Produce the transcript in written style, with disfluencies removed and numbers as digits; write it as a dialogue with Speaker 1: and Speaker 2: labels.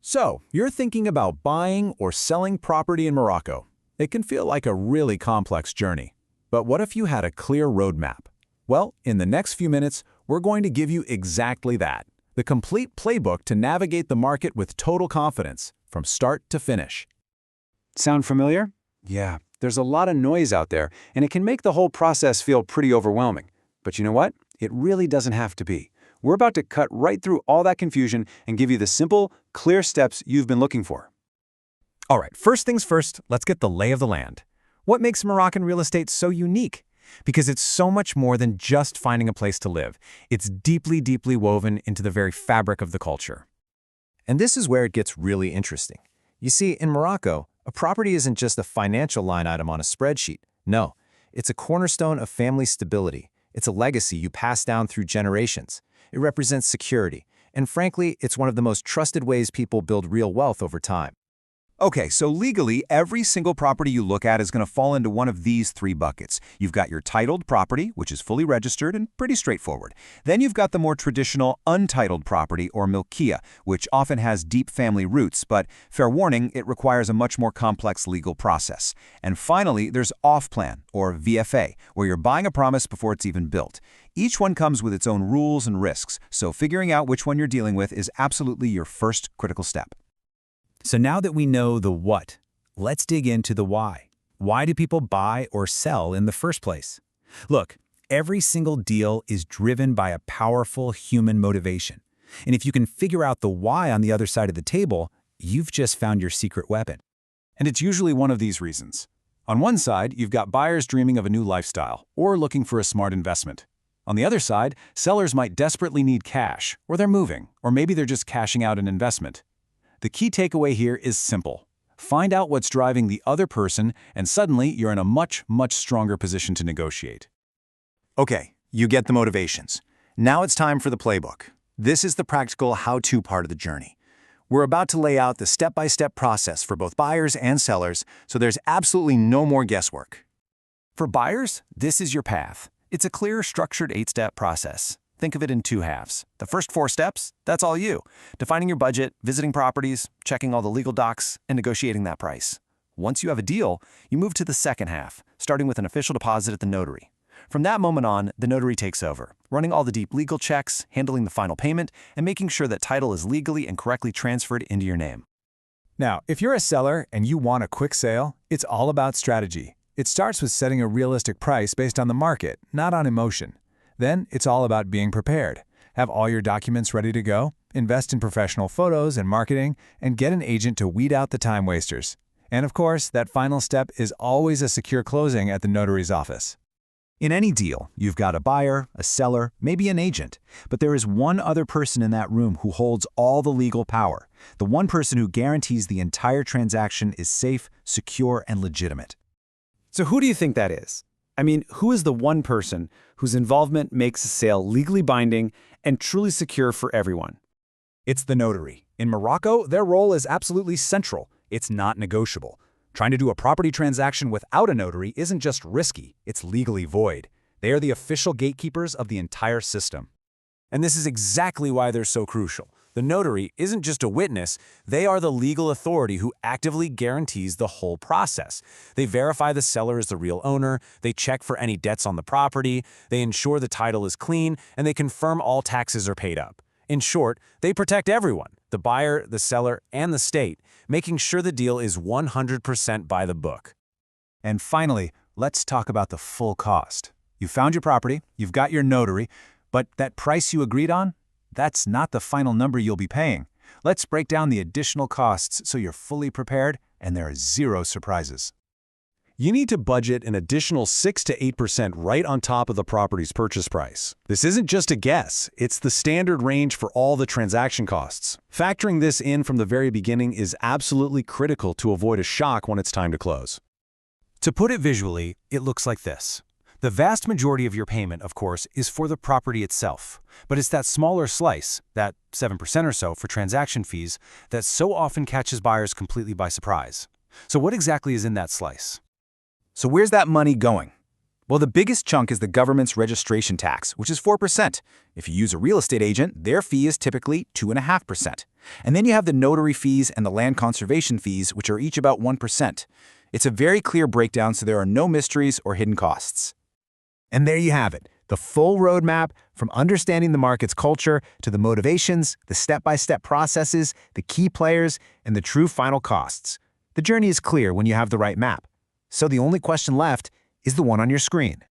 Speaker 1: So, you're thinking about buying or selling property in Morocco. It can feel like a really complex journey. But what if you had a clear roadmap? Well, in the next few minutes, we're going to give you exactly that. The complete playbook to navigate the market with total confidence, from start to finish.
Speaker 2: Sound familiar? Yeah, there's a lot of noise out there, and it can make the whole process feel pretty overwhelming. But you know what? It really doesn't have to be. We're about to cut right through all that confusion and give you the simple, clear steps you've been looking for.
Speaker 1: All right, first things first, let's get the lay of the land. What makes Moroccan real estate so unique? Because it's so much more than just finding a place to live. It's deeply, deeply woven into the very fabric of the culture. And this is where it gets really interesting. You see, in Morocco, a property isn't just a financial line item on a spreadsheet. No, it's a cornerstone of family stability. It's a legacy you pass down through generations. It represents security. And frankly, it's one of the most trusted ways people build real wealth over time.
Speaker 3: Okay, so legally, every single property you look at is going to fall into one of these three buckets. You've got your titled property, which is fully registered and pretty straightforward. Then you've got the more traditional untitled property, or milkia, which often has deep family roots, but fair warning, it requires a much more complex legal process. And finally, there's off-plan, or VFA, where you're buying a promise before it's even built. Each one comes with its own rules and risks, so figuring out which one you're dealing with is absolutely your first critical step.
Speaker 1: So now that we know the what, let's dig into the why. Why do people buy or sell in the first place? Look, every single deal is driven by a powerful human motivation. And if you can figure out the why on the other side of the table, you've just found your secret weapon.
Speaker 3: And it's usually one of these reasons. On one side, you've got buyers dreaming of a new lifestyle or looking for a smart investment. On the other side, sellers might desperately need cash, or they're moving, or maybe they're just cashing out an investment. The key takeaway here is simple. Find out what's driving the other person, and suddenly you're in a much, much stronger position to negotiate.
Speaker 4: Okay, you get the motivations. Now it's time for the playbook. This is the practical how-to part of the journey. We're about to lay out the step-by-step process for both buyers and sellers, so there's absolutely no more guesswork.
Speaker 3: For buyers, this is your path. It's a clear, structured 8-step process. Think of it in 2 halves. The first 4 steps, that's all you. Defining your budget, visiting properties, checking all the legal docs, and negotiating that price. Once you have a deal, you move to the second half, starting with an official deposit at the notary. From that moment on, the notary takes over, running all the deep legal checks, handling the final payment, and making sure that title is legally and correctly transferred into your name.
Speaker 1: Now, if you're a seller and you want a quick sale, it's all about strategy. It starts with setting a realistic price based on the market, not on emotion. Then it's all about being prepared. Have all your documents ready to go, invest in professional photos and marketing, and get an agent to weed out the time wasters. And of course, that final step is always a secure closing at the notary's office.
Speaker 3: In any deal, you've got a buyer, a seller, maybe an agent, but there is one other person in that room who holds all the legal power, the one person who guarantees the entire transaction is safe, secure, and legitimate.
Speaker 2: So who do you think that is? I mean, who is the one person whose involvement makes a sale legally binding and truly secure for everyone?
Speaker 1: It's the notary. In Morocco, their role is absolutely central. It's not negotiable. Trying to do a property transaction without a notary isn't just risky, it's legally void. They are the official gatekeepers of the entire system. And this is exactly why they're so crucial. The notary isn't just a witness, they are the legal authority who actively guarantees the whole process. They verify the seller is the real owner, they check for any debts on the property, they ensure the title is clean, and they confirm all taxes are paid up. In short, they protect everyone, the buyer, the seller, and the state, making sure the deal is 100% by the book.
Speaker 3: And finally, let's talk about the full cost. You found your property, you've got your notary, but that price you agreed on? That's not the final number you'll be paying. Let's break down the additional costs so you're fully prepared and there are 0 surprises.
Speaker 5: You need to budget an additional 6 to 8% right on top of the property's purchase price. This isn't just a guess, it's the standard range for all the transaction costs. Factoring this in from the very beginning is absolutely critical to avoid a shock when it's time to close.
Speaker 1: To put it visually, it looks like this. The vast majority of your payment, of course, is for the property itself. But it's that smaller slice, that 7% or so for transaction fees, that so often catches buyers completely by surprise. So what exactly is in that slice?
Speaker 4: So where's that money going?
Speaker 1: Well, the biggest chunk is the government's registration tax, which is 4%. If you use a real estate agent, their fee is typically 2.5%. And then you have the notary fees and the land conservation fees, which are each about 1%. It's a very clear breakdown, so there are no mysteries or hidden costs.
Speaker 6: And there you have it, the full roadmap from understanding the market's culture to the motivations, the step-by-step processes, the key players, and the true final costs. The journey is clear when you have the right map. So the only question left is the one on your screen.